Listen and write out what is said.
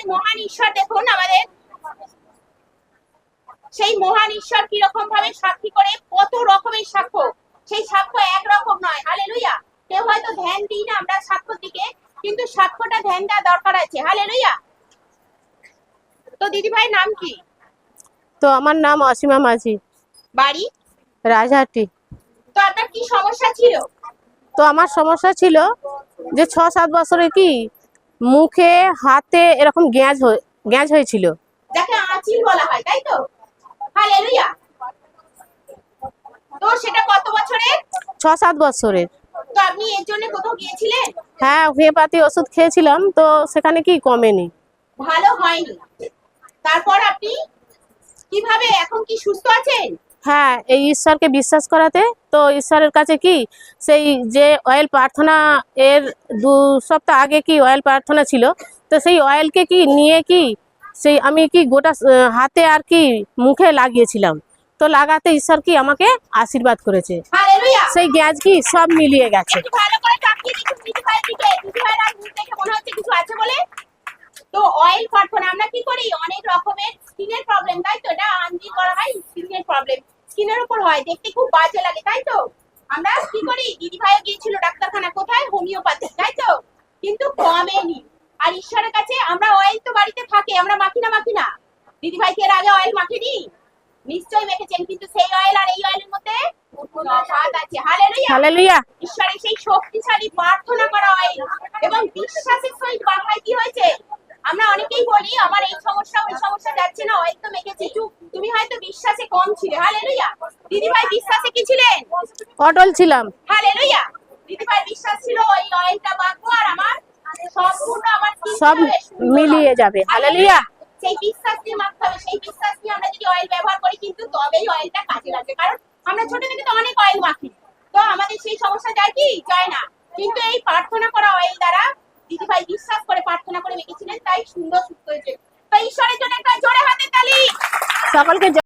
আমাদের মহান ঈশ্বর দেখুন, আমাদের সেই মহান ঈশ্বর কি রকম ভাবে সাক্ষী করে, কত রকমের সাক্ষ্য। সেই সাক্ষ্য একরকম নয়। হালেলুয়া। কেউ হয়তো ধ্যান দিই না আমরা সাক্ষ্যর দিকে, কিন্তু সাক্ষ্যটা ধ্যান দেওয়া দরকার আছে। হালেলুয়া। তো দিদি ভাইয়ের নাম কি? তো আমার নাম অসীমা মাঝি, বাড়ি রাজহাটি। তো আপনার কি সমস্যা ছিল? তো আমার সমস্যা ছিল যে 6-7 বছরে কি মুখে হাতে এরকম গ্যাঁজ হয়েছিল, যাকে আঁচিল বলা হয়, তাই তো? হালেলুয়া। তো সেটা কত বছরের? 6-7 বছরের। তো আপনি এর জন্য কোথাও গিয়েছিলেন? হ্যাঁ, হোমিওপ্যাথি ওষুধ খেয়েছিলাম, তো সেখানে কি কমেনি, ভালো হয়নি। তারপর আপনি কিভাবে, এখন কি সুস্থ আছেন? হ্যাঁ, এই ঈশ্বরকে বিশ্বাস করাতে, তো ঈশ্বরের কাছে কি সেই যে অয়েল প্রার্থনা এর 2 সপ্তাহ আগে কি অয়েল প্রার্থনা ছিল, তো সেই অয়েলকে কি নিয়ে কি সেই আমি কি গোটা হাতে আর কি মুখে লাগিয়েছিলাম, তো লাগাতে ঈশ্বর কি আমাকে আশীর্বাদ করেছে। হালেলুয়া। সেই গ্যাস কি সব মিলিয়ে গেছে। একটু ভালো করে তাকিয়ে দেখুন দিদি ভাইয়ের দিকে। দিদি ভাইয়ের আর মুখ দেখে মনে হচ্ছে কিছু আছে বলে। তো অয়েল প্রার্থনা আমরা কি করি, অনেক রকমের স্কিনের প্রবলেম, তাই তো? এটা আঞ্জি করা হয়, স্কিনের প্রবলেম স্কিনের উপর হয়, দেখতে খুব বাজে লাগে, তাই তো? আমরা কি করি, দিদি ভাইও গিয়েছিল ডাক্তারখানা, কোথায়? হোমিওপ্যাথি, তাই তো? কিন্তু কমেনি। আর ঈশ্বরের কাছে আমরা অয়েল তো বাড়িতে থাকে, আমরা মাখি না? দিদি ভাইকে এর আগে অয়েল মাখেনি? নিশ্চয়ই মেখেছেন, কিন্তু সেই অয়েল আর এই অয়েলের মধ্যে তফাৎ আছে। হালেলুয়া। হালেলুয়া। ঈশ্বরের সেই শক্তিশালী প্রার্থনা করা অয়েল এবং বিশ্বাসের সহিত বাংলায় কি হয়েছে, আমরা অনেকেই বলি আমার এই সমস্যা ওই সমস্যা যাচ্ছে না, অয়েল তো মেখেছি। তুমি হয়তো বিশ্বাসে কম ছিলে। হালেলুয়া। দিদি ভাই বিশ্বাসে কি ছিলেন? অটল ছিলাম। হালেলুয়া। দিদি ভাই বিশ্বাস ছিল ওই অয়েলটা মাখবো আর আমার সম্পূর্ণ আমার সব মিলিয়ে যাবে। হালেলুয়া। সেই বিশ্বাস নিয়ে মাখতে হবে। সেই বিশ্বাস নিয়ে আমরা যদি অয়েল ব্যবহার করি, কিন্তু তবেই অয়েলটা কাজে লাগবে। কারণ আমরা ছোট থেকে তো অনেক অয়েল মাখি, তো আমাদের সেই সমস্যা যায় কি, যায় না। কিন্তু এই প্রার্থনা করা অয়েল দ্বারা দিদি ভাই বিশ্বাস করে প্রার্থনা করে মেখেছিলেন, তাই সুন্দর সুস্থ হয়েছে। তো ঈশ্বরের জন্য একটা জোরে হাতে তালি। সকলকে